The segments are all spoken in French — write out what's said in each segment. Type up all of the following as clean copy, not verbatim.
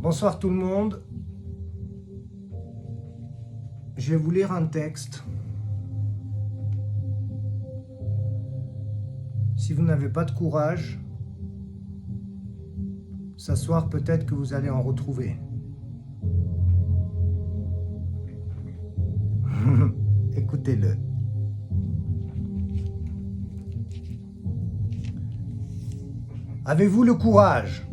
Bonsoir tout le monde. Je vais vous lire un texte. Si vous n'avez pas de courage, ce soir peut-être que vous allez en retrouver. Écoutez-le. Avez-vous le courage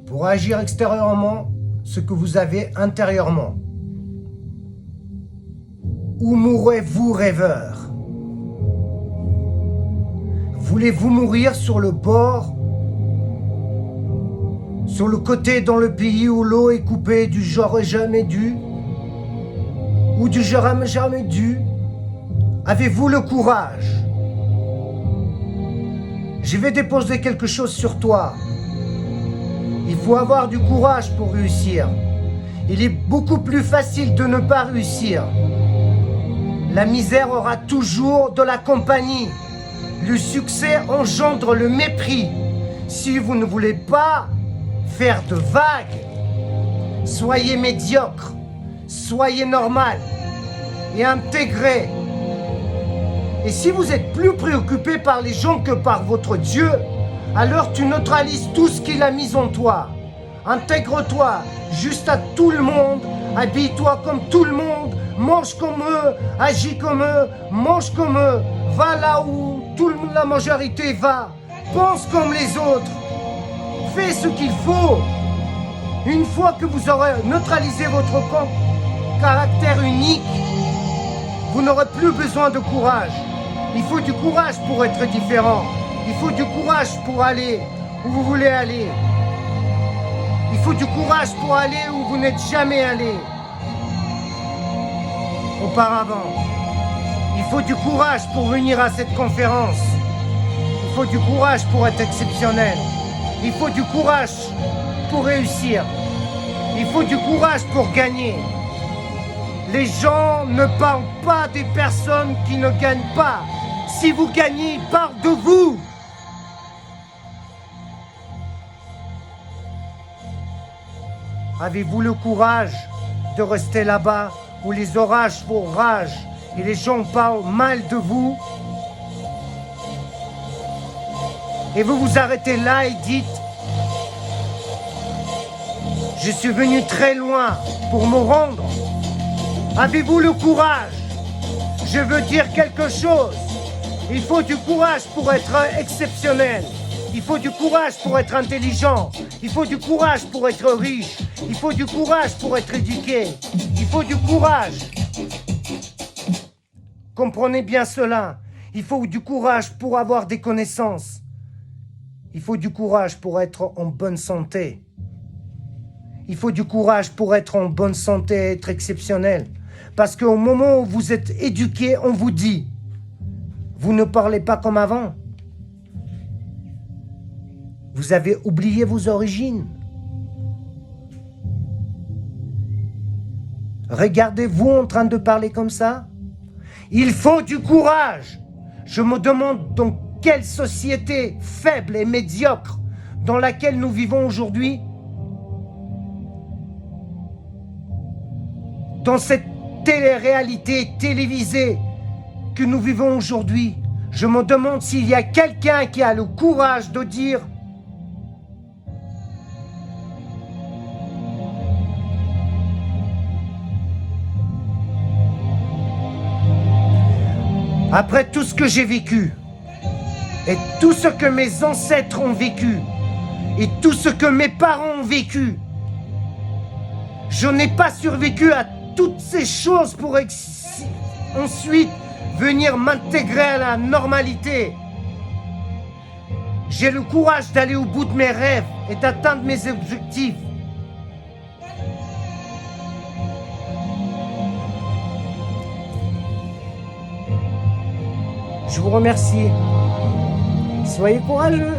pour agir extérieurement ce que vous avez intérieurement? Ou mourrez-vous rêveur? Voulez-vous mourir sur le bord, sur le côté dans le pays où l'eau est coupée du j'aurais jamais dû, ou du j'aurais jamais dû? Avez-vous le courage? Je vais déposer quelque chose sur toi. Il faut avoir du courage pour réussir. Il est beaucoup plus facile de ne pas réussir. La misère aura toujours de la compagnie. Le succès engendre le mépris. Si vous ne voulez pas faire de vagues, soyez médiocre, soyez normal et intégré. Et si vous êtes plus préoccupé par les gens que par votre Dieu, alors tu neutralises tout ce qu'il a mis en toi. Intègre-toi juste à tout le monde, habille-toi comme tout le monde, mange comme eux, agis comme eux, mange comme eux, va là où la majorité va, pense comme les autres, fais ce qu'il faut. Une fois que vous aurez neutralisé votre caractère unique, vous n'aurez plus besoin de courage. Il faut du courage pour être différent. Il faut du courage pour aller où vous voulez aller. Il faut du courage pour aller où vous n'êtes jamais allé auparavant. Il faut du courage pour venir à cette conférence. Il faut du courage pour être exceptionnel. Il faut du courage pour réussir. Il faut du courage pour gagner. Les gens ne parlent pas des personnes qui ne gagnent pas. Si vous gagnez, ils parlent de vous. Avez-vous le courage de rester là-bas où les orages vous ragent et les gens parlent mal de vous? Et vous vous arrêtez là et dites: je suis venu très loin pour me rendre. Avez-vous le courage? Je veux dire quelque chose. Il faut du courage pour être exceptionnel. Il faut du courage pour être intelligent. Il faut du courage pour être riche. Il faut du courage pour être éduqué. Il faut du courage. Comprenez bien cela. Il faut du courage pour avoir des connaissances. Il faut du courage pour être en bonne santé. Il faut du courage pour être en bonne santé et être exceptionnel. Parce qu'au moment où vous êtes éduqué, on vous dit: vous ne parlez pas comme avant. Vous avez oublié vos origines. Regardez-vous en train de parler comme ça. Il faut du courage. Je me demande dans quelle société faible et médiocre dans laquelle nous vivons aujourd'hui, dans cette télé-réalité télévisée que nous vivons aujourd'hui, je me demande s'il y a quelqu'un qui a le courage de dire: après tout ce que j'ai vécu, et tout ce que mes ancêtres ont vécu, et tout ce que mes parents ont vécu, je n'ai pas survécu à toutes ces choses pour ensuite venir m'intégrer à la normalité. J'ai le courage d'aller au bout de mes rêves et d'atteindre mes objectifs. Je vous remercie. Soyez courageux.